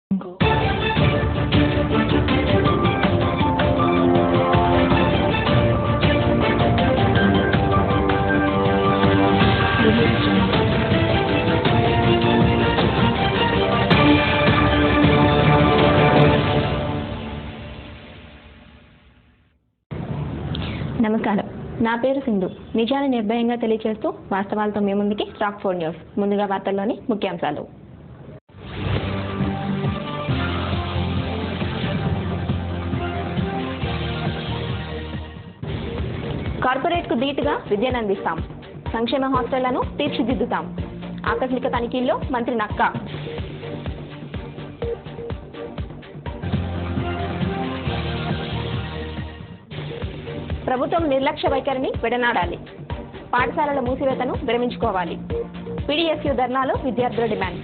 నమస్కారం, నా పేరు సింధు. నిజాన్ని నిర్భయంగా తెలియజేస్తూ వాస్తవాలతో మీ ముందుకి రాక్ 4 న్యూస్. ముందుగా వార్తల్లోని ముఖ్యాంశాలు. కార్పొరేట్కు ధీటుగా విద్యను అందిస్తాం, సంక్షేమ హాస్టళ్లను తీర్చిదిద్దుతాం. ఆకస్మిక తనిఖీల్లో మంత్రి నక్కా. ప్రభుత్వం నిర్లక్ష్య వైఖరిని విడనాడాలి, పాఠశాలల మూసివేతను విరమించుకోవాలి. పీడీఎస్యూ ధర్నాలో విద్యార్థుల డిమాండ్.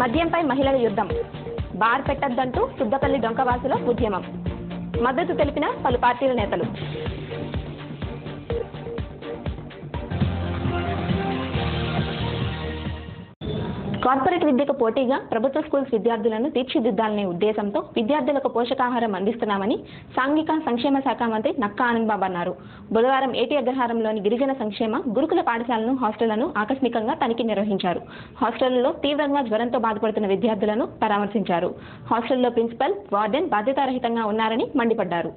మద్యంపై మహిళల యుద్ధం, బార్ పెట్టద్దంటూ సుద్దపల్లి డొంకవాసుల ఉద్యమం. మద్దతు తెలిపిన పలు పార్టీల నేతలు. కార్పొరేట్ విద్యకు పోటీగా ప్రభుత్వ స్కూల్స్ విద్యార్థులను తీర్చిదిద్దాలనే ఉద్దేశంతో విద్యార్థులకు పోషకాహారం అందిస్తున్నామని సాంఘిక సంక్షేమ శాఖ మంత్రి నక్కా ఆనందబాబు అన్నారు. బుధవారం ఏటీ అగ్రహారంలోని గిరిజన సంక్షేమ గురుకుల పాఠశాలను హాస్టళ్లను ఆకస్మికంగా తనిఖీ నిర్వహించారు. హాస్టళ్లలో తీవ్రంగా జ్వరంతో బాధపడుతున్న విద్యార్థులను పరామర్శించారు. హాస్టల్లో ప్రిన్సిపల్, వార్డెన్ బాధ్యతారహితంగా ఉన్నారని మండిపడ్డారు.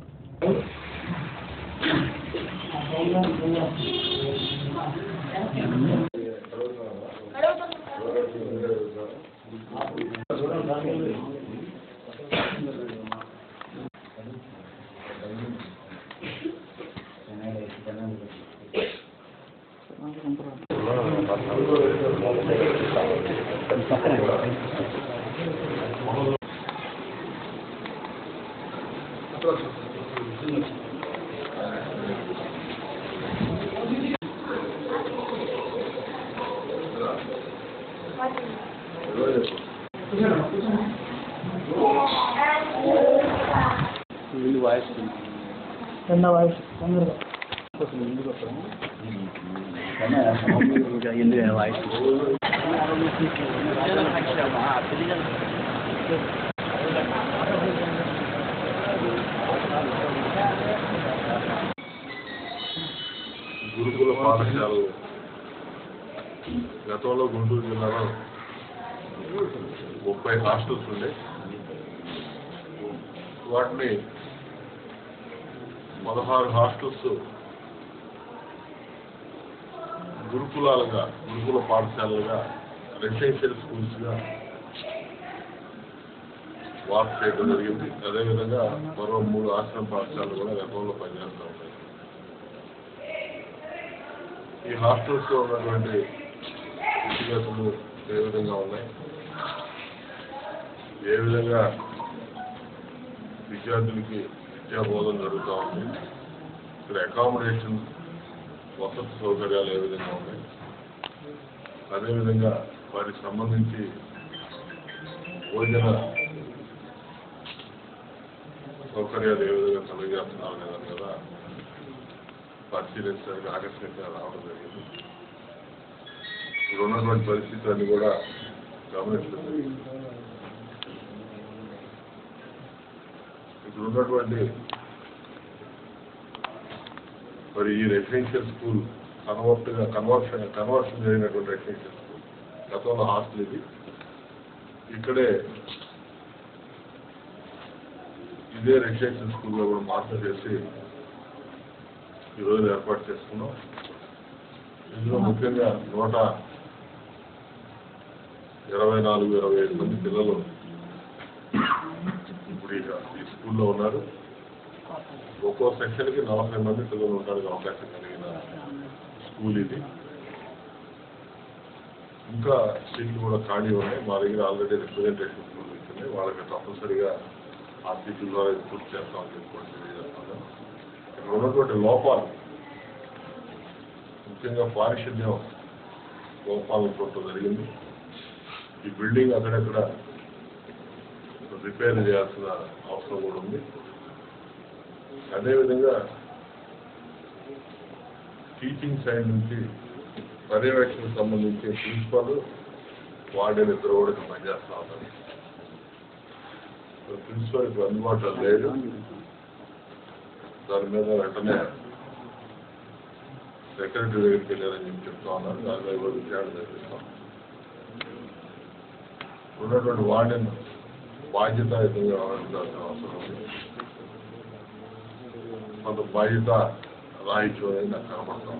గురుకుల పాఠశాలలు గతంలో గుంటూరు జిల్లాలో 30 హాస్టల్స్ ఉండే, వాటిని 16 హాస్టల్స్ గురుకుల పాఠశాలలుగా రెసిడెన్షియల్ స్కూల్స్గా మార్పు చేయడం జరిగింది. అదేవిధంగా మరో 3 ఆశ్రమ పాఠశాలలు కూడా గతంలో పనిచేస్తూ ఉంటాయి. ఈ హాస్టల్స్లో ఉన్నటువంటి స్థితిగతులు ఏ విధంగా ఉన్నాయి, ఏ విధంగా విద్యార్థులకి విద్యాబోధన జరుగుతూ ఉంది, ఇక్కడ అకామిడేషన్ వసతి సౌకర్యాలు ఏ విధంగా ఉన్నాయి, అదేవిధంగా వారికి సంబంధించి భోజన సౌకర్యాలు ఏ విధంగా కలిగేస్తున్నారు లేదని కదా పరిశీలించడానికి ఆకస్మికంగా రావడం జరిగింది. ఇప్పుడు ఉన్నటువంటి పరిస్థితులన్నీ కూడా గమనించడం జరిగింది. ఇప్పుడు ఉన్నటువంటి మరి ఈ రెసిడెన్షియల్ స్కూల్ కన్వర్షన్ జరిగినటువంటి రెసిడెన్షియల్ స్కూల్ గతంలో హాస్టల్ ఇది. ఇక్కడే ఇదే రెసిడెన్షియల్ స్కూల్లో కూడా మార్పు చేసి ఈరోజు ఏర్పాటు చేసుకున్నాం. ఇందులో ముఖ్యంగా 124-125 మంది పిల్లలు ఇప్పుడు ఈ స్కూల్లో ఉన్నారు. ఒక్కో సెక్షన్కి 40 మంది పిల్లలు ఉండడానికి అవకాశం కలిగిన స్కూల్ ఇది. ఇంకా సీట్లు కూడా ఖాళీ ఉన్నాయి. మా దగ్గర ఆల్రెడీ రిప్రజెంటేషన్ స్కూల్ ఇచ్చింది. వాళ్ళకి తప్పనిసరిగా ఆ సీట్ల ద్వారా పూర్తి చేస్తామని చెప్పి తెలియజేస్తున్నాం. ఇక్కడ ఉన్నటువంటి లోపాలు, ముఖ్యంగా పారిశుద్ధ్యం లోపాలను చూడటం జరిగింది. ఈ బిల్డింగ్ అక్కడక్కడ రిపేర్ చేయాల్సిన అవసరం కూడా ఉంది. అదేవిధంగా టీచింగ్ సైడ్ నుంచి పర్యవేక్షణకు సంబంధించి ప్రిన్సిపల్ వార్డెన్ ఇద్దరు కూడా పనిచేస్తూ ఉన్నారు. ప్రిన్సిపల్ ఇప్పుడు అందుబాటులో లేదు. దాని మీద వెంటనే సెక్రటరీ దగ్గరికి వెళ్ళారని చెప్పి చెప్తా ఉన్నారు. దాని మీద కూడా విచారణ జరిపిస్తాం. ఉన్నటువంటి వార్డెన్ బాధ్యతాయుతంగా వ్యవహరించాల్సిన అవసరం ఉంది. కొంత బాధ్యత రాహిత్యం అనేది నాకు కనపడతాం.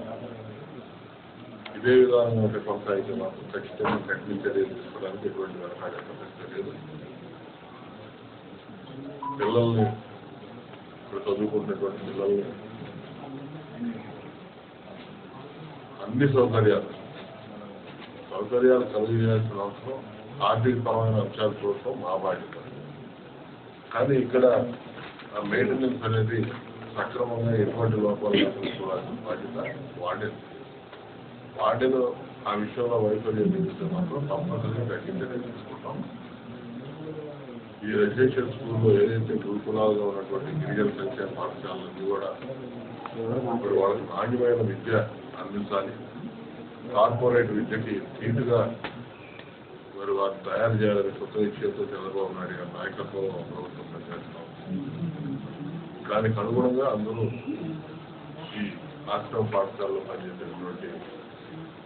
ఇదే విధానంగా ఉంటే కొనసాగితే మాత్రం ఖచ్చితంగా కఠిన చర్యలు తీసుకోవడానికి ఎటువంటి వెనకాడే ప్రసక్తి లేదు. పిల్లల్ని ఇప్పుడు చదువుకుంటున్నటువంటి పిల్లల్ని అన్ని సౌకర్యాలు కలిగించాల్సిన అవసరం ఆర్థికపరమైన అంశాల కోసం మా బాధ్యత. కానీ ఇక్కడ ఆ మెయింటెనెన్స్ అనేది సక్రమంగా ఎటువంటి లోపాలు చూసుకోవాల్సిన బాధ్యత వార్డెన్ ఆ విషయంలో వైఫల్యం చూపిస్తే మాత్రం తప్పనిసరిగా కఠిన తీసుకుంటాం. ఈ రెసిడెన్షియల్ స్కూల్లో ఏదైతే గురుకులాలుగా ఉన్నటువంటి గిరిజన సంక్షేమ పాఠశాలన్నీ కూడా ఇప్పుడు వాళ్ళకి నాణ్యమైన విద్య అందించాలి. కార్పొరేట్ విద్యకి ధీటుగా మరి వారు తయారు చేయాలని కొత్త విషయంతో చంద్రబాబు నాయుడు గారి నాయకత్వంలో ప్రభుత్వం పనిచేస్తున్నాం. దానికి అనుగుణంగా అందరూ ఈ ఆశ్రమ పాఠశాలలో పనిచేసేటువంటి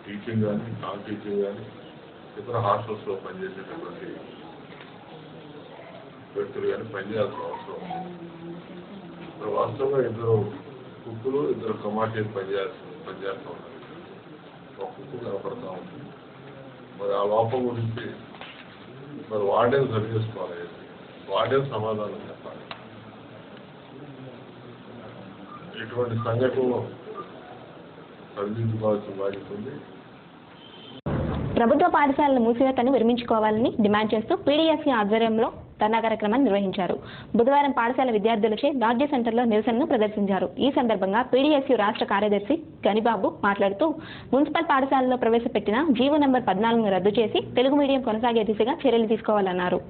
టీచింగ్ కానీ నాన్ టీచింగ్ కానీ ఇతర హాస్టల్స్లో పనిచేసేటటువంటి వ్యక్తులు కానీ పనిచేయాల్సిన అవసరం ఉంది. ఇప్పుడు వాస్తవంగా ఇద్దరు కుక్కులు ఇద్దరు కమాటీలు పనిచేస్తూ ఉన్నారు. ఒక కుక్కు కనపడతా ఉంది. మరి ఆ లోపం గురించి మరి వార్డెన్ సరి చేసుకోవాలి. వార్డెన్ సమాధానం చెప్పాలి. ఇటువంటి సంఘటనలు సరిదిద్దుకోవాల్సిన బాధ్యత ఉంది. ప్రభుత్వ పాఠశాలల మూసివేతను విరమించుకోవాలని డిమాండ్ చేస్తూ పీడీఎస్సీ ఆధ్వర్యంలో ధర్నా కార్యక్రమాన్ని నిర్వహించారు. బుధవారం పాఠశాల విద్యార్థులచే రాజ్య సెంటర్లో నిరసనను ప్రదర్శించారు. ఈ సందర్భంగా పీడీఎస్సీ రాష్ట్ర కార్యదర్శి గనిబాబు మాట్లాడుతూ మున్సిపల్ పాఠశాలలో ప్రవేశపెట్టిన జీవో నంబర్ 14ను రద్దు చేసి తెలుగు మీడియం కొనసాగే దిశగా చర్యలు తీసుకోవాలన్నారు.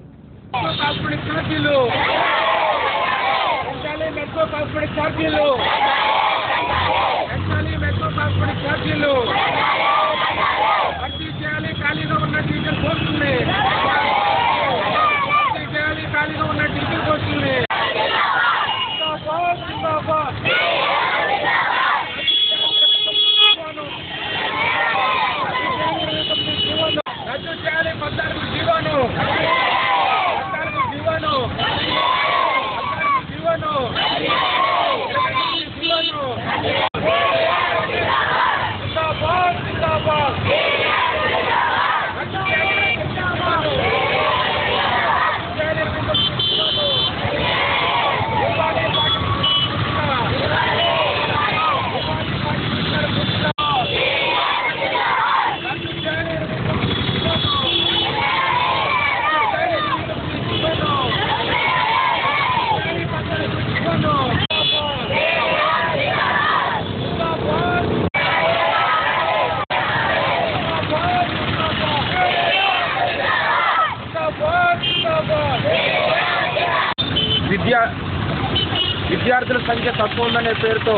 విద్యార్థుల సంఖ్య తక్కువ ఉందనే పేరుతో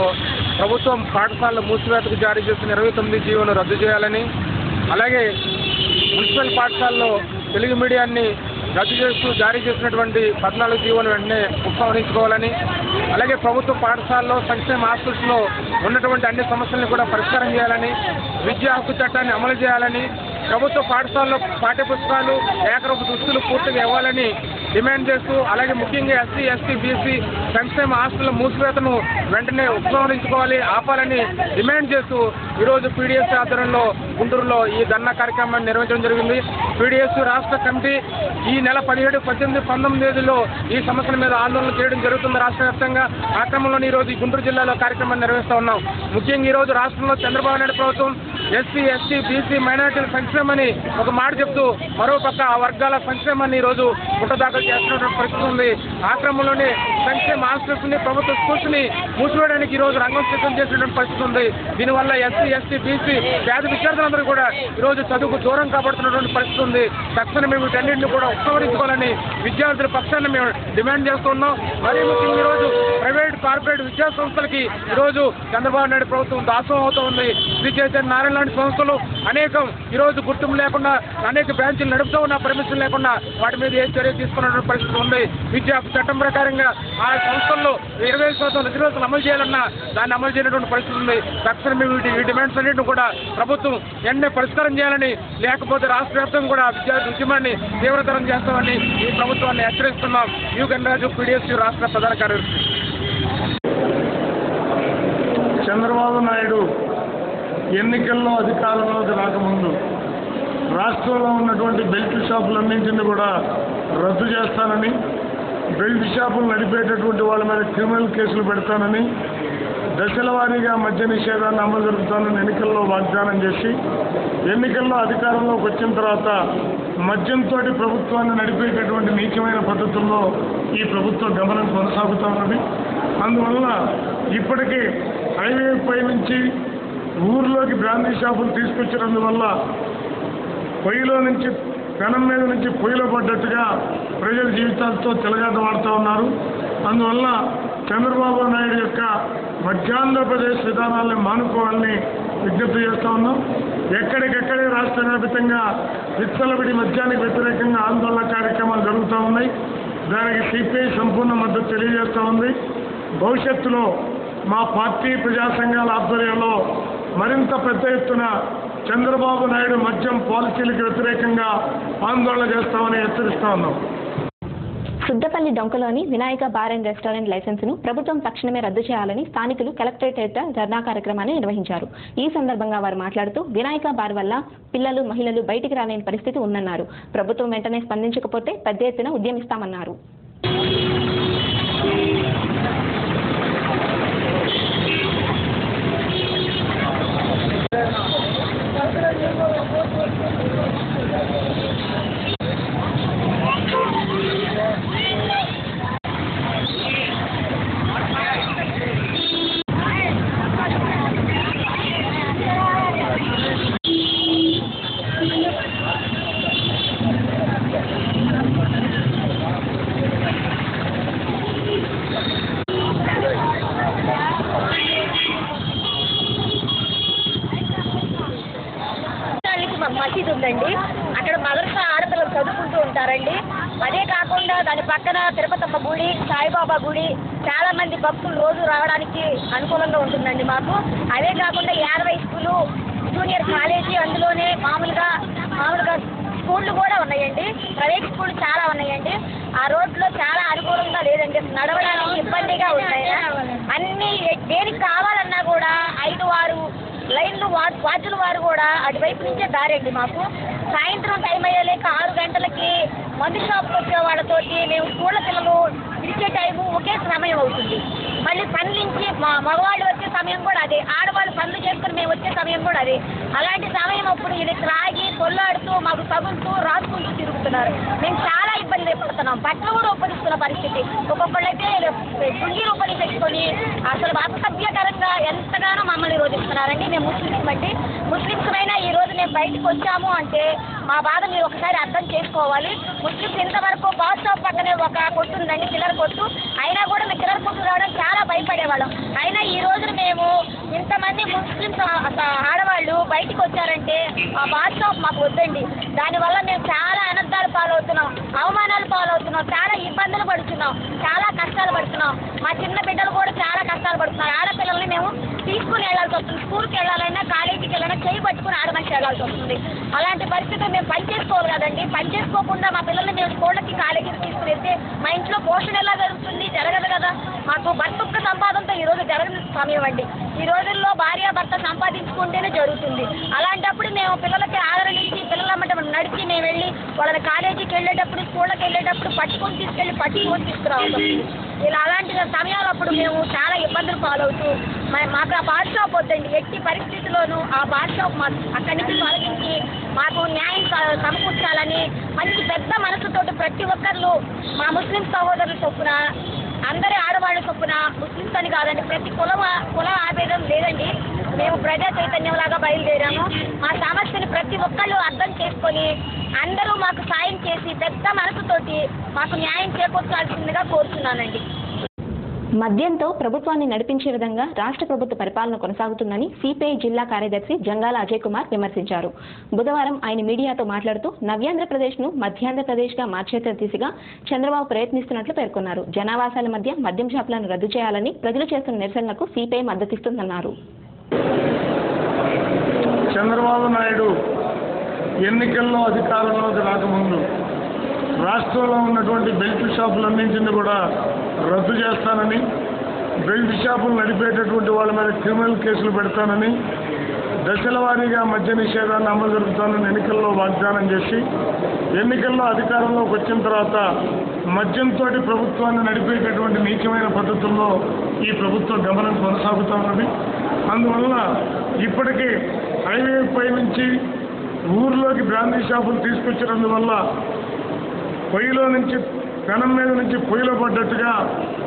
ప్రభుత్వం పాఠశాలల మూసివేతకు జారీ చేసిన 29 జీవోను రద్దు చేయాలని, అలాగే మున్సిపల్ పాఠశాలలో తెలుగు మీడియాన్ని రద్దు చేస్తూ జారీ చేసినటువంటి 14 జీవోను వెంటనే ఉపసంహరించుకోవాలని, అలాగే ప్రభుత్వ పాఠశాలలో సంక్షేమ హాస్టల్స్లో ఉన్నటువంటి అన్ని సమస్యలను కూడా పరిష్కారం చేయాలని, విద్యా హక్కు చట్టాన్ని అమలు చేయాలని, ప్రభుత్వ పాఠశాలలో పాఠ్యపుస్తకాలు ఏకరూప దుస్తులు పూర్తిగా ఇవ్వాలని డిమాండ్ చేస్తూ, అలాగే ముఖ్యంగా ఎస్సీ ఎస్టీ బీసీ సంక్షేమ హాస్టల్ మూసివేతను వెంటనే ఉపసంహరించుకోవాలి, ఆపాలని డిమాండ్ చేస్తూ ఈరోజు పీడీఎస్సీ ఆధ్వర్యంలో గుంటూరులో ఈ ధర్నా కార్యక్రమాన్ని నిర్వహించడం జరిగింది. పీడీఎస్సీ రాష్ట్ర కమిటీ ఈ నెల 17, 18, 19 తేదీల్లో ఈ సమస్యల మీద ఆందోళన చేయడం జరుగుతుంది రాష్ట్ర వ్యాప్తంగా. ఆ క్రమంలో ఈరోజు ఈ గుంటూరు జిల్లాలో కార్యక్రమాన్ని నిర్వహిస్తూ ఉన్నాం. ముఖ్యంగా ఈరోజు రాష్ట్రంలో చంద్రబాబు నాయుడు ప్రభుత్వం ఎస్సీ ఎస్టీ బీసీ మైనారిటీల సంక్షేమని ఒక మాట చెప్తూ మరోపక్క ఆ వర్గాల సంక్షేమాన్ని ఈరోజు దాఖలు చేస్తున్నటువంటి పరిస్థితి ఉంది. ఆ క్రమంలోనే సంక్షేమ హాస్టల్స్ని ప్రభుత్వ స్కూల్స్ని మూసివేయడానికి ఈరోజు రంగం సిద్ధం చేసినటువంటి పరిస్థితి ఉంది. దీనివల్ల ఎస్సీ ఎస్టీ బీసీ పేద విద్యార్థులందరూ కూడా ఈరోజు చదువుకు దూరం కాబడుతున్నటువంటి పరిస్థితి ఉంది. తక్షణమే వీటన్నింటినీ కూడా ఉపసంహరించుకోవాలని విద్యార్థుల పక్షాన్ని మేము డిమాండ్ చేస్తున్నాం. మరీ ముఖ్యంగా ఈరోజు ప్రైవేట్ కార్పొరేట్ విద్యా సంస్థలకి ఈరోజు చంద్రబాబు నాయుడు ప్రభుత్వం దాసోహం అవుతూ ఉంది. శ్రీ చైతన్య నారాయణ లాంటి సంస్థలు అనేకం ఈరోజు గుర్తింపు లేకుండా అనేక బ్రాంచీలు నడుపుతూ ఉన్న పర్మిషన్ లేకుండా వాటి మీద ఏ చర్య తీసుకున్నటువంటి పరిస్థితి ఉంది. విద్యా చట్టం ప్రకారంగా ఆ సంస్థల్లో 25% రిజర్వేషన్లు అమలు చేయాలన్నా దాన్ని అమలు చేయనటువంటి పరిస్థితి ఉంది. తక్షణమే ఈ డిమాండ్స్ అన్నింటిని కూడా ప్రభుత్వం వెంటనే పరిష్కారం చేయాలని, లేకపోతే రాష్ట్ర వ్యాప్తంగా కూడా విద్యార్థి ఉద్యమాన్ని తీవ్రతరం చేస్తామని ఈ ప్రభుత్వాన్ని హెచ్చరిస్తున్నాం. యు గణరాజు, PDSU రాష్ట్ర ప్రధాన కార్యదర్శి. చంద్రబాబు నాయుడు ఎన్నికల్లో అధికారంలోకి రాకముందు రాష్ట్రంలో ఉన్నటువంటి బెల్ట్ షాపులన్నింటినీ కూడా రద్దు చేస్తానని, బెల్ట్ షాపులు నడిపేటటువంటి వాళ్ళ మీద క్రిమినల్ కేసులు పెడతానని, దశల వారీగా మద్య నిషేధాన్ని అమలు జరుపుతానని ఎన్నికల్లో వాగ్దానం చేసి ఎన్నికల్లో అధికారంలోకి వచ్చిన తర్వాత మద్యంతో ప్రభుత్వాన్ని నడిపేటటువంటి నీచమైన పద్ధతుల్లో ఈ ప్రభుత్వ గమనం కొనసాగుతూ ఉన్నది. అందువల్ల ఇప్పటికీ హైవే పై నుంచి ఊర్లోకి బ్రాందీ షాపులు తీసుకొచ్చినందువల్ల పొయ్యిలో నుంచి పెనం మీద నుంచి పొయ్యిలో పడ్డట్టుగా ప్రజల జీవితాలతో చెలగాటమాడుతూ ఉన్నారు. అందువల్ల చంద్రబాబు నాయుడు యొక్క మధ్యాంధ్రప్రదేశ్ విధానాలను మానుకోవాలని విజ్ఞప్తి చేస్తూ ఉన్నాం. ఎక్కడికెక్కడే రాష్ట్ర వ్యాప్తంగా విచ్చలవిడి మద్యానికి వ్యతిరేకంగా ఆందోళన కార్యక్రమాలు జరుగుతూ ఉన్నాయి. దానికి CPI సంపూర్ణ మద్దతు తెలియజేస్తూ ఉంది. భవిష్యత్తులో మా పార్టీ ప్రజా సంఘాల ఆధ్వర్యంలో మరింత పెద్ద ఎత్తున చంద్రబాబు నాయుడు మద్యం పాలసీలకు వ్యతిరేకంగా ఆందోళన చేస్తామని హెచ్చరిస్తా ఉన్నాం. సుద్దపల్లి డొంకలోని వినాయక బార్ అండ్ రెస్టారెంట్ లైసెన్సును ప్రభుత్వం తక్షణమే రద్దు చేయాలని స్థానికులు కలెక్టరేట్ ఎదుట ధర్నా కార్యక్రమాన్ని నిర్వహించారు. ఈ సందర్భంగా వారు మాట్లాడుతూ వినాయక బార్ వల్ల పిల్లలు, మహిళలు బయటికి రాలేని పరిస్థితి ఉందన్నారు. ప్రభుత్వం వెంటనే స్పందించకపోతే పెద్ద ఎత్తున ఉద్యమిస్తామన్నారు. మసీదు ఉందండి, అక్కడ మదర్సా ఆడపిల్లలు చదువుకుంటూ ఉంటారండి. అదే కాకుండా దాని పక్కన తిరుపతమ్మ గుడి, సాయిబాబా గుడి, చాలా మంది భక్తులు రోజు రావడానికి అనుకూలంగా ఉంటుందండి మాకు. అదే కాకుండా 50 స్కూలు, జూనియర్ కాలేజీ, అందులోనే మామూలుగా స్కూళ్ళు కూడా ఉన్నాయండి. ప్రైవేట్ స్కూళ్ళు చాలా ఉన్నాయండి. ఆ రోడ్లో చాలా అనుకూలంగా లేదండి, నడవడానికి ఇబ్బందిగా ఉన్నాయి. అన్ని దేనికి కావాలన్నా కూడా 5-6 లైన్లు వార్డుల వారు కూడా అటువైపు నుంచే దారండి మాకు. సాయంత్రం టైం అయ్యేలేక 6 గంటలకి మందు షాప్కి వచ్చే వాళ్ళతోటి మేము స్కూళ్ళ పిల్లలు పిలిచే టైము ఒకే సమయం అవుతుంది. మళ్ళీ పనుల నుంచి మగవాళ్ళు వచ్చే సమయం కూడా అదే, ఆడవాళ్ళు పనులు చేసుకుని మేము వచ్చే సమయం కూడా అదే. అలాంటి సమయం అప్పుడు ఇది త్రాగి కొల్లాడుతూ మాకు తగులుతూ రాసుకుంటూ తిరుగుతున్నారు. మేము చాలా ఇబ్బంది పడుతున్నాం. బట్టలు కూడా ఉపయోగిస్తున్న పరిస్థితి. ఒక్కొక్కళ్ళైతే కుండీలు ఉపయోగించుకొని అసలు అసభ్యకరంగా ఎంతగానో మమ్మల్ని రోధిస్తున్నారండి. మేము ముస్లిమ్స్ అయినా ఈ రోజు మేము బయటకు వచ్చాము అంటే మా బాధ మీరు ఒకసారి అర్థం చేసుకోవాలి. ముస్లిమ్స్ ఇంతవరకు బాస్ షాప్ పక్కనే ఒక కొట్టు ఉందండి, చిల్లర కొట్టు. అయినా కూడా మేము చిల్లర కొట్టు రావడం చాలా భయపడేవాళ్ళం. అయినా ఈ రోజున మేము ఇంతమంది ముస్లిమ్స్ ఆడవాళ్ళు బయటకు వచ్చారంటే ఆ బాస్ షాప్ మాకు వద్దండి. దానివల్ల మేము చాలా అనర్థాలు పాలవుతున్నాం, అవమానాలు పాలవుతున్నాం, చాలా ఇబ్బందులు పడుతున్నాం, చాలా కష్టాలు పడుతున్నాం. మా చిన్న బిడ్డలు కూడా చాలా కష్టాలు పడుతున్నారు. ఆడపిల్లల్ని మేము తీసుకుని వెళ్లాల్సి వస్తుంది. స్కూల్కి వెళ్ళాలన్నా, కాలేజీకి వెళ్ళాలన్నా చేయి పట్టుకుని ఆడమని వెళ్ళాల్సి వస్తుంది. అలాంటి పరిస్థితులు మేము పని చేసుకోవాలి కదండి. పని చేసుకోకుండా మా పిల్లల్ని మేము స్కూళ్ళకి, కాలేజీకి తీసుకుని వెళ్తే మా ఇంట్లో పోషణ ఎలా జరుగుతుంది? జరగదు కదా. మాకు భర్త సంపాదనతో ఈరోజు జరగని సమయం అండి. ఈ రోజుల్లో భార్య భర్త సంపాదించుకుంటేనే జరుగుతుంది. అలాంటప్పుడు మేము పిల్లలకి ఆదరణ ఇచ్చి పిల్లలమ్మట నడిచి మేము వెళ్ళి వాళ్ళని కాలేజీకి వెళ్ళేటప్పుడు, స్కూళ్ళకి వెళ్ళేటప్పుడు పట్టుకొని తీసుకురావాలి. ఇలా అలాంటి సమయాలు అప్పుడు మేము చాలా ఇబ్బందులు పాలవుతూ మాకు ఆ బార్ షాప్ వద్దండి. ఎట్టి పరిస్థితుల్లోనూ ఆ బార్ షాప్ మాకు అక్కడి నుంచి తొలగించి మాకు న్యాయం సమకూర్చాలని మంచి పెద్ద మనసుతోటి ప్రతి ఒక్కరు మా ముస్లిం సహోదరుల చొప్పున, అందరి ఆడవాళ్ళ చొప్పున, ముస్లిమ్స్ అని కాదండి, ప్రతి కుల ఆభేదం లేదండి. మేము ప్రజా చైతన్యంలాగా బయలుదేరాము. మా సమస్యని ప్రతి ఒక్కళ్ళు అర్థం చేసుకొని అందరూ మాకు సాయం చేసి పెద్ద మనసుతోటి మాకు న్యాయం చేకూర్చాల్సిందిగా కోరుతున్నానండి. మద్యంతో ప్రభుత్వాన్ని నడిపించే విధంగా రాష్ట్ర ప్రభుత్వ పరిపాలన కొనసాగుతుందని సిపిఐ జిల్లా కార్యదర్శి జంగాల అజయ్ కుమార్ విమర్శించారు. బుధవారం ఆయన మీడియాతో మాట్లాడుతూ నవ్యాంధ్రప్రదేశ్ను మధ్యాంధ్రప్రదేశ్గా మార్చే దిశగా చంద్రబాబు ప్రయత్నిస్తున్నట్లు పేర్కొన్నారు. జనావాసాల మధ్య మద్యం షాపులను రద్దు చేయాలని ప్రజలు చేస్తున్న నిరసనలకు సిపిఐ మద్దతిస్తుందన్నారు. చంద్రబాబు నాయుడు ఎన్నికల్లో అధికారంలోకి రాకముందు రాష్ట్రంలో ఉన్నటువంటి బెల్ట్ షాపులన్నింటినీ కూడా రద్దు చేస్తానని, బెల్ట్ షాపులు నడిపేటటువంటి వాళ్ళ మీద క్రిమినల్ కేసులు పెడతానని, దశల వారీగా మద్య నిషేధాన్ని అమలు జరుపుతానని ఎన్నికల్లో వాగ్దానం చేసి ఎన్నికల్లో అధికారంలోకి వచ్చిన తర్వాత మద్యంతో ప్రభుత్వాన్ని నడిపేటటువంటి నీచమైన పద్ధతుల్లో ఈ ప్రభుత్వ గమనం కొనసాగుతూ ఉన్నది. అందువల్ల ఇప్పటికీ హైవే పై నుంచి ఊర్లోకి బ్రాందీ షాపులు తీసుకొచ్చినందువల్ల పొయ్యిలో నుంచి పెనం మీద నుంచి పొయ్యిలో పడ్డట్టుగా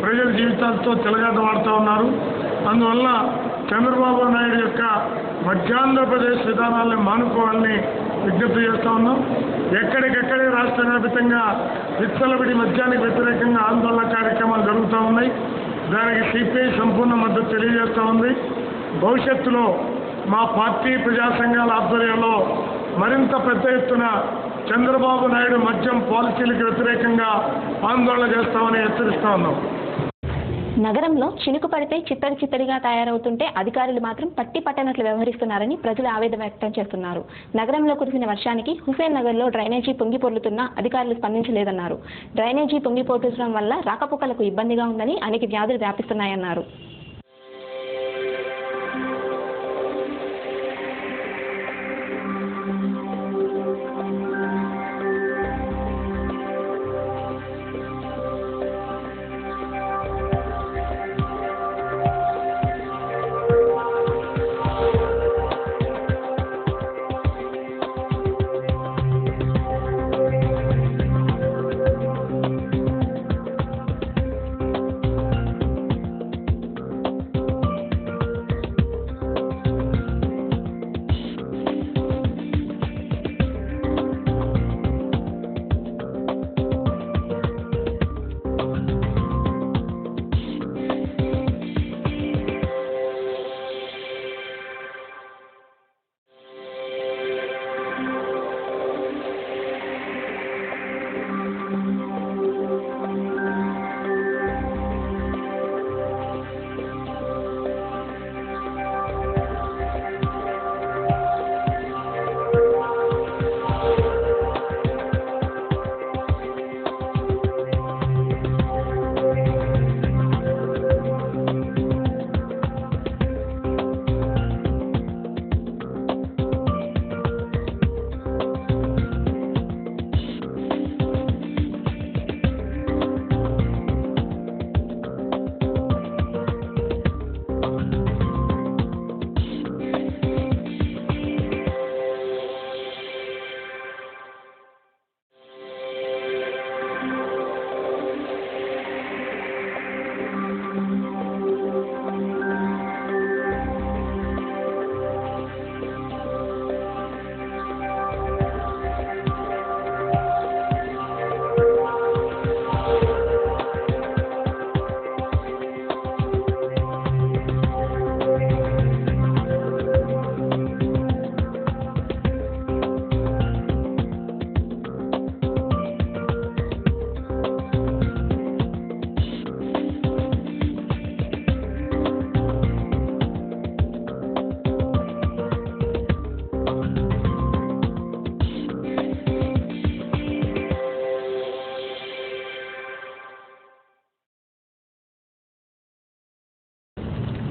ప్రజల జీవితాలతో చెలగాటమాడుతూ ఉన్నారు. అందువల్ల చంద్రబాబు నాయుడు యొక్క మధ్యాంధ్రప్రదేశ్ విధానాలను మానుకోవాలని విజ్ఞప్తి చేస్తూ ఉన్నాం. ఎక్కడికెక్కడే రాష్ట్ర వ్యాప్తంగా విచ్చలవిడి మద్యానికి వ్యతిరేకంగా ఆందోళన కార్యక్రమాలు జరుగుతూ ఉన్నాయి. దానికి సిపిఐ సంపూర్ణ మద్దతు తెలియజేస్తూ ఉంది. భవిష్యత్తులో మా పార్టీ ప్రజా సంఘాల ఆధ్వర్యంలో మరింత పెద్ద ఎత్తున చంద్రబాబు నాయుడు మద్యం పాలసీలకు వ్యతిరేకంగా ఆందోళన చేస్తామని హెచ్చరిస్తా ఉన్నాం. నగరంలో చినుకు పడితే చిత్తడిగా తయారవుతుంటే అధికారులు మాత్రం పట్టనట్లు వ్యవహరిస్తున్నారని ప్రజలు ఆవేదన వ్యక్తం చేస్తున్నారు. నగరంలో కురిసిన వర్షానికి హుసేన్ నగర్లో డ్రైనేజీ పొంగిపొర్లుతున్నా అధికారులు స్పందించలేదన్నారు. డ్రైనేజీ పొంగిపోతుండడం వల్ల రాకపోకలకు ఇబ్బందిగా ఉందని అనేక వ్యాధులు వ్యాపిస్తున్నాయన్నారు.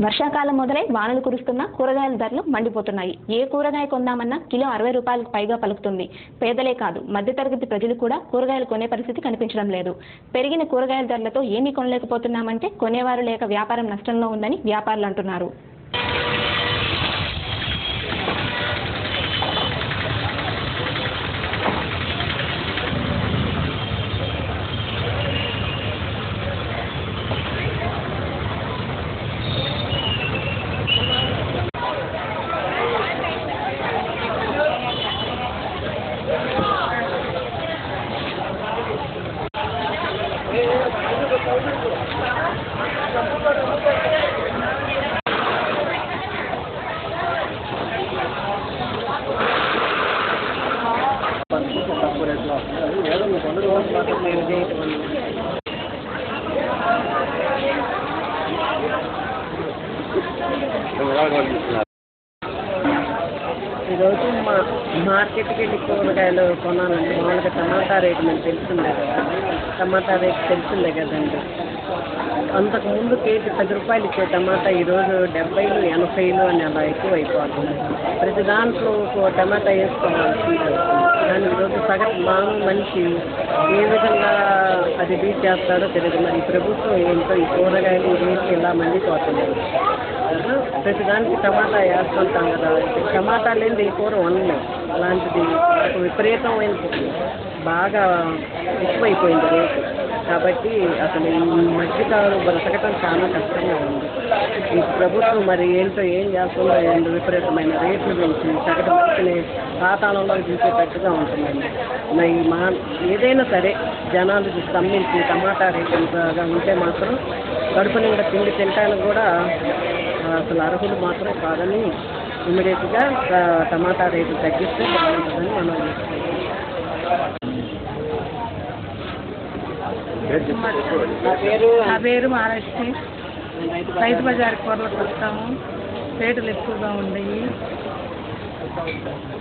వర్షాకాలం మొదలై వానలు కురుస్తున్నా కూరగాయల ధరలు మండిపోతున్నాయి. ఏ కూరగాయ కొందామన్నా కిలో 60 రూపాయలకు పైగా పలుకుతుంది. పేదలే కాదు మధ్యతరగతి ప్రజలు కూడా కూరగాయలు కొనే పరిస్థితి కనిపించడం లేదు. పెరిగిన కూరగాయల ధరలతో ఏమీ కొనలేకపోతున్నామంటే కొనేవారు లేక వ్యాపారం నష్టంలో ఉందని వ్యాపారులు అంటున్నారు. ఈరోజు మార్కెట్కి వెళ్ళి కూరగాయలు కొనాలంటే మామూలుగా టమాటా రేటు మనకు తెలిసిందే కదా, టమాటా రేటు తెలిసిందే కదండి. అంతకుముందు కేజీ 10 రూపాయలు ఇచ్చే టమాటా ఈరోజు 70, 80 అని అలా ఎక్కువ అయిపోతుంది. ప్రతి దాంట్లో టమాటా వేసుకోవాల్సి కానీ ఈరోజు సగటు మామూలు మనిషి ఏ విధంగా అది బీట్ చేస్తాడో తెలియదు. మరి ప్రభుత్వం ఏంటో ఈ కూరగాయలు రేట్లు ఇలా మండిపోతున్నాయి. ప్రతి దానికి టమాటా వేస్తుంటాం కదా, టమాటా లేని ఈ కూర వండలేం. అలాంటిది విపరీతమైన బాగా ఎక్కువైపోయింది రేటు. కాబట్టి అసలు ఈ మధ్యకాలం బ్రతకటం చాలా కష్టంగా ఉంది. ఈ ప్రభుత్వం మరి ఏంటో ఏం చేస్తుందో ఏంటో విపరీతమైన రేట్లు పెంచి సగటు మనిషిని పాతాళంలో దించేటట్టుగా ఉంటుందండి. ఏదైనా సరే జనాలు స్తంభించి టమాటా రేటుగా ఉంటే మాత్రం కడుపు నిండా తిండి తినటానికి కూడా అసలు అర్హులు మాత్రం కాదని ఇమీడియట్గా టమాటా రేటు తగ్గిస్తే బాగుంటుందని మనం నా పేరు మహాలక్ష్మి. రైతు బజార్ కూరలకు వస్తాము. రేటులు ఎక్కువగా ఉండయి,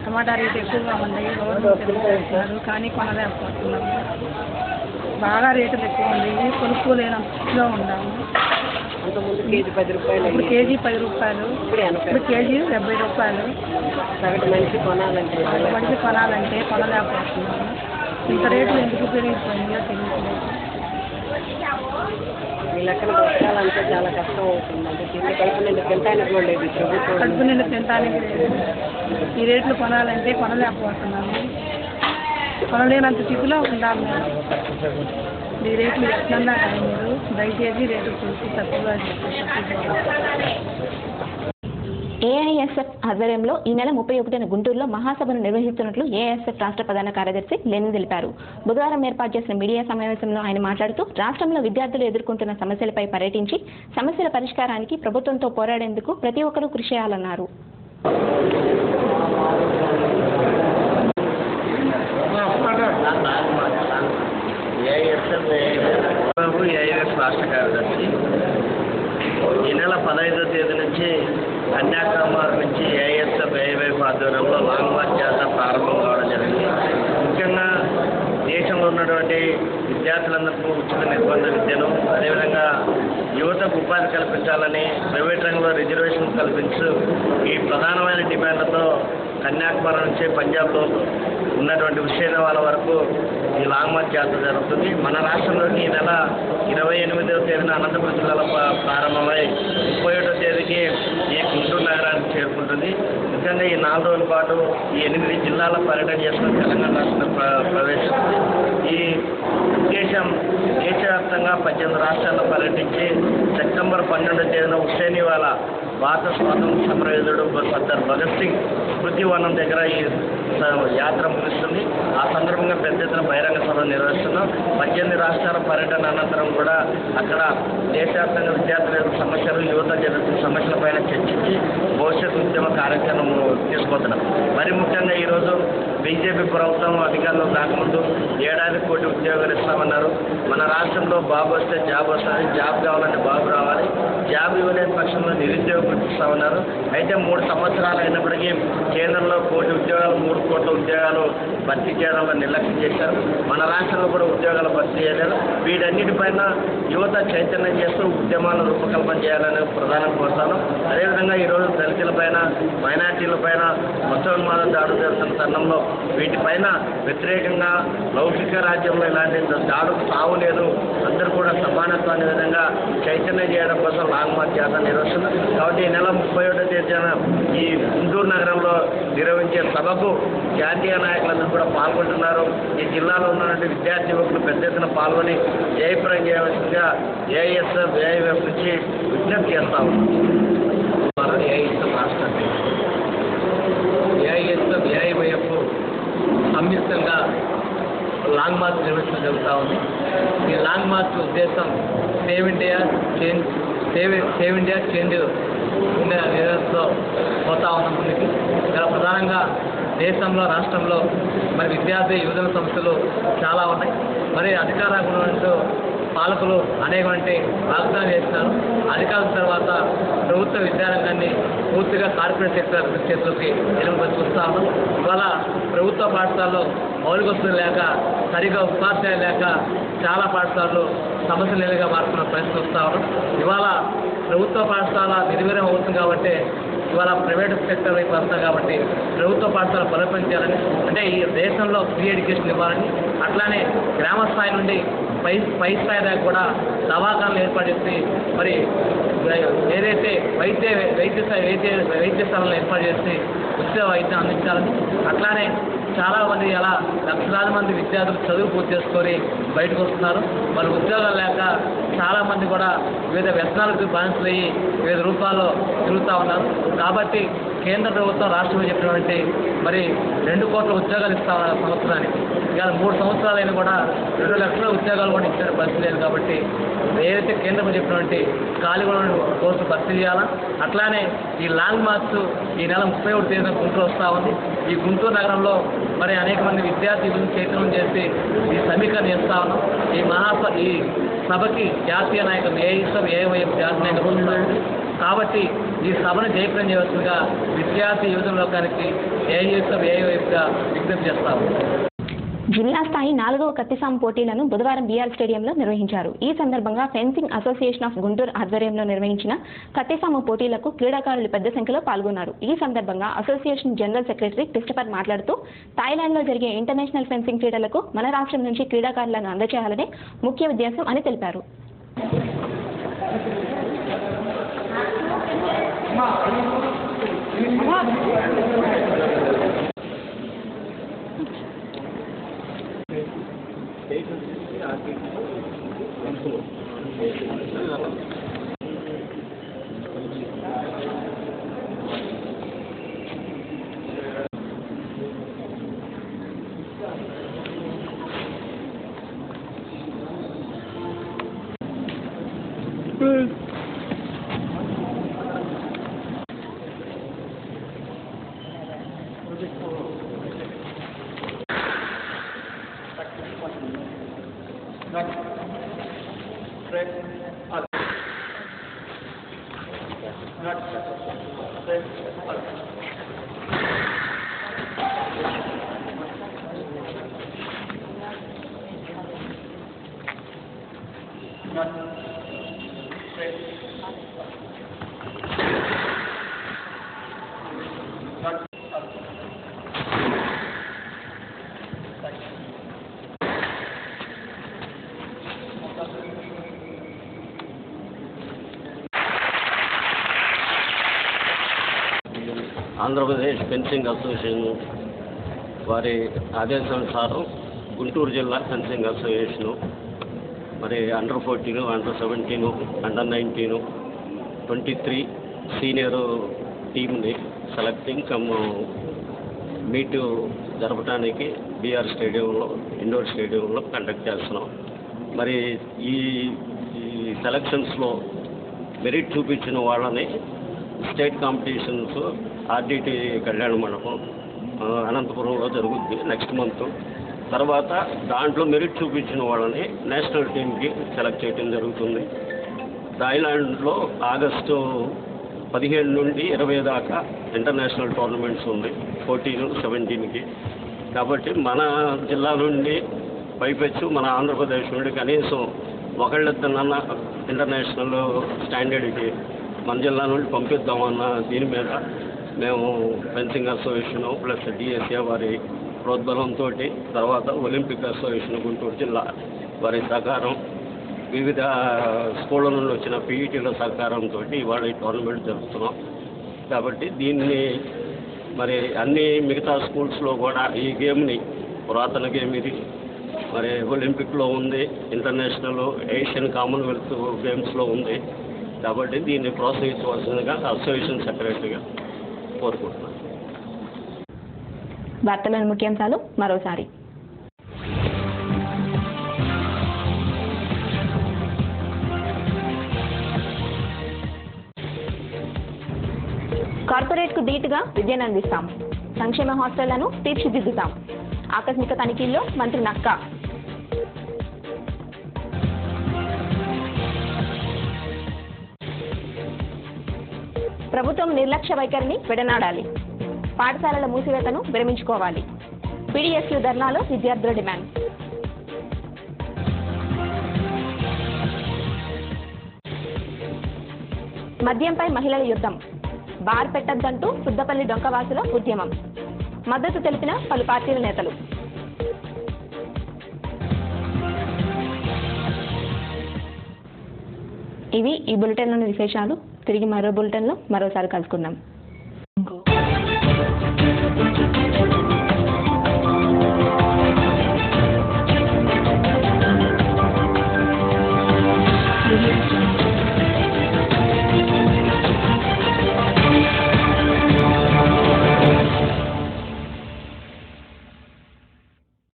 టమాటా రేటు ఎక్కువగా ఉండయి. రోజు తెలుస్తున్నారు కానీ కొనలేకపోతున్నాము. బాగా రేటులు ఎక్కువ ఉండయి, కొనుక్కోలేనంతగా ఉన్నాము. అంతకుముందు కేజీ 10 రూపాయలు, ఇప్పుడు కేజీ 10 రూపాయలు, ఇప్పుడు కేజీ 70 రూపాయలు. సగటు మనిషి కొనాలంటే కొనలేకపోతున్నాము. ఇంత రేట్లు ఎందుకు పెరిగిపోయిందో తెలియట్లేదు. ఈ లెక్కన బతకాలంటే చాలా కష్టం అవుతుందండి. తిండి కడుపు నిండా తినటానికి కూడా లేదు ప్రభుత్వం. కడుపు నిండా తినటానికి లేదు. ఈ రేట్లు కొనాలంటే కొనలేకపోతున్నాము. కొనలేనంత స్థితిలో ఉండాలి మేము. ఈ రేట్లు ఎట్లన్నా కానీ మీరు దయచేసి రేట్లు చూసి తక్కువగా ఏఐఎస్ఎఫ్ ఆధ్వర్యంలో ఈ నెల 31న గుంటూరులో మహాసభను నిర్వహిస్తున్నట్లు ఏఐఎస్ఎఫ్ రాష్ట్ర ప్రధాన కార్యదర్శి లెనిన్ తెలిపారు. బుధవారం ఏర్పాటు చేసిన మీడియా సమావేశంలో ఆయన మాట్లాడుతూ రాష్ట్రంలో విద్యార్థులు ఎదుర్కొంటున్న సమస్యలపై పర్యటించి సమస్యల పరిష్కారానికి ప్రభుత్వంతో పోరాడేందుకు ప్రతి ఒక్కరూ కృషి చేయాలన్నారు. ఏఐఎస్ రాష్ట్ర కార్యదర్శి ఈ నెల 15వ తేదీ నుంచి కన్యాకుమారి నుంచి ఏఐఎస్ఎఫ్ ఏఐవైఎఫ్ ఆధ్వర్యంలో లాంగ్ మార్చ్ జాతర ప్రారంభం కావడం జరిగింది. ముఖ్యంగా దేశంలో ఉన్నటువంటి విద్యార్థులందరికీ ఉచిత నిర్బంధ విద్యను, అదేవిధంగా యువతకు ఉపాధి కల్పించాలని, ప్రైవేట్ రంగంలో రిజర్వేషన్ కల్పించు ఈ ప్రధానమైన డిమాండ్లతో కన్యాకుమారి నుంచి పంజాబ్లో ఉన్నటువంటి హుస్సేనాబాద్ వరకు ఈ లాంగ్ మార్చ్ జాతర జరుగుతుంది. మన రాష్ట్రంలోని ఈ నెల 28వ తేదీన అనంతపురం జిల్లాలో ప్రారంభమై 31వ తేదీకి ఈ గుంటూరు నగరానికి చేరుకుంటుంది. ముఖ్యంగా ఈ 4 రోజుల పాటు ఈ 8 జిల్లాల పర్యటన చేసుకుని తెలంగాణ రాష్ట్రం ప్రవేశిస్తుంది. ఈ ఉద్దేశం దేశవ్యాప్తంగా 18 రాష్ట్రాల్లో పర్యటించి సెప్టెంబర్ 12వ తేదీన హుస్సేనాబాద్ భారత స్వాతంత్ర సమరయోధుడు సర్దార్ భగత్ సింగ్ స్మృతి వనం దగ్గర ఈ యాత్ర ముగిస్తుంది. ఆ సందర్భంగా పెద్ద ఎత్తున బహిరంగ సభ నిర్వహిస్తున్నాం. 18 రాష్ట్రాల పర్యటన అనంతరం కూడా అక్కడ దేశవ్యాప్తంగా విద్యార్థుల సమస్యలు, యువత జరుగుతున్న సమస్యలపైన చర్చించి భవిష్యత్ ఉద్యమ కార్యక్రమం తీసుకుపోతున్నాం. మరి ముఖ్యంగా ఈరోజు బీజేపీ ప్రభుత్వం అధికారంలో రాకముందు ఏడాది కోటి ఉద్యోగాలు ఇస్తామన్నారు. మన రాష్ట్రంలో బాబు వస్తే జాబ్ వస్తుంది, జాబ్ కావాలంటే బాబు రావాలి, జాబ్ ఇవ్వలేని పక్షంలో నిరుద్యోగం ఇస్తామన్నారు. అయితే 3 సంవత్సరాలు అయినప్పటికీ కేంద్రంలో 1 కోటి ఉద్యోగాలు, 3 కోట్ల ఉద్యోగాలు భర్తీ చేయడంలో నిర్లక్ష్యం చేశారు. మన రాష్ట్రంలో కూడా ఉద్యోగాలు భర్తీ చేయలేదు. వీటన్నిటిపైన యువత చైతన్యం చేస్తూ ఉద్యమాలను రూపకల్పన చేయాలని ప్రధానం కోరుతాను. అదేవిధంగా ఈరోజు దళితులపైన, మైనార్టీలపైన మతోన్మాద దాడులు జరుగుతున్న తరుణంలో వీటిపైన వ్యతిరేకంగా లౌకిక రాజ్యంలో ఇలాంటి దాడులు సాగు లేదు, అందరూ కూడా సమానత్వాన్ని విధంగా చైతన్యం చేయడం కోసం లాంగ్ మార్చ్ జాతర నిర్వహిస్తున్నాం. కాబట్టి ఈ నెల 31వ తేదీన ఈ గుంటూరు నగరంలో నిర్వహించే సభకు జాతీయ నాయకులందరూ కూడా పాల్గొంటున్నారు. ఈ జిల్లాలో ఉన్నటువంటి విద్యార్థి యువకులు పెద్ద ఎత్తున పాల్గొని జయప్రదం చేయవలసిందిగా ఏఐఎస్ఎఫ్ ఏఐవైఎఫ్ నుంచి విజ్ఞప్తి చేస్తా ఉన్నాం. ఏఐఎస్ఎఫ్ రాష్ట్ర ఏఐఎస్ఎఫ్ ఏఐవైఎఫ్ సంయుక్తంగా లాంగ్ మార్చ్ నిర్వహించడం జరుగుతూ ఉంది. ఈ లాంగ్ మార్చ్ ఉద్దేశం సేవ్ ఇండియా చేంజ్ ఉండే నిరసనతో పోతా ఉన్నాం ముందుకి. చాలా ప్రధానంగా దేశంలో రాష్ట్రంలో మరి విద్యార్థి యువజన సంస్థలు చాలా ఉన్నాయి. మరి అధికార పాలకులు అనేకమంటే వాగ్దానం చేస్తున్నారు. అధికారుల తర్వాత ప్రభుత్వ విద్యారంగాన్ని పూర్తిగా కార్పొరేట్ సెక్టర్ చేతులకి ఎలుగుబడి చూస్తా ఉన్నాం. ఇవాళ ప్రభుత్వ పాఠశాలలో మౌలిక వసతులు లేక, సరిగా ఉపాధ్యాయులు లేక చాలా పాఠశాలలు సమస్యలుగా మారుతున్న పరిస్థితి వస్తూ ఉన్నాం. ఇవాళ ప్రభుత్వ పాఠశాల నిర్వీర్యం అవుతుంది కాబట్టి ఇవాళ ప్రైవేట్ సెక్టర్ వైపు వస్తాం కాబట్టి ప్రభుత్వ పాఠశాల బలోపేతం చేయాలని, అంటే ఈ దేశంలో ఫ్రీ ఎడ్యుకేషన్ ఇవ్వాలని, అట్లానే గ్రామ స్థాయి నుండి పై స్థాయి దాకా కూడా దవాఖానలు ఏర్పాటు చేసి మరి ఏదైతే వైద్యశాలను ఏర్పాటు చేసి ఉచిత వైద్యం అందించాలని, అట్లానే చాలామంది అలా లక్షలాది మంది విద్యార్థులు చదువు పూర్తి చేసుకొని బయటకు వస్తున్నారు. మరి ఉద్యోగాలు లేక చాలామంది కూడా వివిధ వ్యసనాలకు బానిసలయ్యి వివిధ రూపాల్లో తిరుగుతూ ఉన్నారు. కాబట్టి కేంద్ర ప్రభుత్వం రాష్ట్రంలో చెప్పినటువంటి మరి 2 కోట్ల ఉద్యోగాలు ఇస్తా ఉన్నారు సంవత్సరానికి. ఇవాళ 3 సంవత్సరాలైనా కూడా 2 లక్షల ఉద్యోగాలు కూడా ఇచ్చే పరిస్థితి లేదు. కాబట్టి ఏదైతే కేంద్రం చెప్పినటువంటి ఖాళీగా కోర్సు భర్తీ చేయాలా. అట్లానే ఈ లాంగ్ మార్చ్ ఈ నెల 31 తేదీన గుంటూరు వస్తూ ఉంది. ఈ గుంటూరు నగరంలో మరి అనేక మంది విద్యార్థులను చైతన్యం చేసి ఈ సమీకరణ చేస్తా ఉన్నాం. ఈ సభకి జాతీయ నాయకులు ఏఐఎఫ్ జాతీయ నాయకులు కాబట్టి ఈ సభను జయప్రదం చేయవలసిందిగా విద్యార్థి యువజన లోకానికి ఏఐఎఫ్గా విజ్ఞప్తి చేస్తాము. జిల్లా స్థాయి 4వ కత్తిసాము పోటీలను బుధవారం బీఆర్ స్టేడియంలో నిర్వహించారు. ఈ సందర్భంగా ఫెన్సింగ్ అసోసియేషన్ ఆఫ్ గుంటూరు ఆధ్వర్యంలో నిర్వహించిన కత్తిసాము పోటీలకు క్రీడాకారులు పెద్ద సంఖ్యలో పాల్గొన్నారు. ఈ సందర్భంగా అసోసియేషన్ జనరల్ సెక్రటరీ క్రిస్టఫర్ మాట్లాడుతూ థాయిలాండ్లో జరిగే ఇంటర్నేషనల్ ఫెన్సింగ్ క్రీడలకు మన రాష్ట్రం నుంచి క్రీడాకారులను అందజేయాలనే ముఖ్య ఉద్దేశం అని తెలిపారు. ఆంధ్రప్రదేశ్ ఫెన్సింగ్ అసోసియేషన్ వారి ఆదేశానుసారం గుంటూరు జిల్లా ఫెన్సింగ్ అసోసియేషను మరి అండర్ 14, అండర్ 17, అండర్ 19, 23 సీనియర్ టీంని సెలెక్టింగ్ మీటు జరపడానికి బీఆర్ స్టేడియంలో ఇండోర్ స్టేడియంలో కండక్ట్ చేస్తున్నాం. మరి ఈ సెలక్షన్స్లో మెరిట్ చూపించిన వాళ్ళని స్టేట్ కాంపిటీషన్స్ ఆర్డిటి కళ్యాణ మండపం అనంతపురంలో జరుగుద్ది నెక్స్ట్ మంత్. తర్వాత దాంట్లో మెరిట్ చూపించిన వాళ్ళని నేషనల్ టీంకి సెలెక్ట్ చేయడం జరుగుతుంది. థాయిలాండ్లో ఆగస్టు 15 నుండి 20 దాకా ఇంటర్నేషనల్ టోర్నమెంట్స్ ఉంది 14, 17కి. కాబట్టి మన జిల్లా నుండి పైపెచ్చు మన ఆంధ్రప్రదేశ్ నుండి కనీసం ఒకళ్ళిద్దరన్న ఇంటర్నేషనల్ స్టాండర్డ్కి మన జిల్లా నుండి పంపిద్దామన్న దీని మీద మేము ఫెన్సింగ్ అసోసియేషన్ ప్లస్ డిఎస్ఏ వారి ప్రోద్బలంతో, తర్వాత ఒలింపిక్ అసోసియేషన్ గుంటూరు జిల్లా వారి సహకారం, వివిధ స్కూళ్ళ నుండి వచ్చిన పీఈటీల సహకారంతో ఇవాళ ఈ టోర్నమెంట్ జరుపుతున్నాం. కాబట్టి దీన్ని మరి అన్ని మిగతా స్కూల్స్లో కూడా ఈ గేమ్ని, పురాతన గేమ్ ఇది, మరి ఒలింపిక్లో ఉంది, ఇంటర్నేషనల్ ఏషియన్ కామన్వెల్త్ గేమ్స్లో ఉంది. కాబట్టి దీన్ని ప్రోత్సహించవలసిందిగా అసోసియేషన్ సెక్రటరీగా కోరుకుంటున్నాను. వార్తలోని ముఖ్యాంశాలు మరోసారి. కార్పొరేట్కు ధీటుగా విద్యను అందిస్తాం. సంక్షేమ హాస్టళ్లను తీర్చిదిద్దుతాం. ఆకస్మిక తనిఖీల్లో మంత్రి నక్కా. ప్రభుత్వం నిర్లక్ష్య వైఖరిని విడనాడాలి. పాఠశాలల మూసివేతను విరమించుకోవాలి. పీడీఎస్యూ ధర్నాలో విద్యార్థుల డిమాండ్. మద్యంపై మహిళల యుద్ధం. బార్ పెట్టద్దంటూ సుద్దపల్లి డొంకవాసుల ఉద్యమం. మద్దతు తెలిపిన పలు పార్టీల నేతలు. ఇవి ఈ బులెటిన్లోని విశేషాలు. తిరిగి మరో బులెటిన్లో మరోసారి కలుసుకుందాం.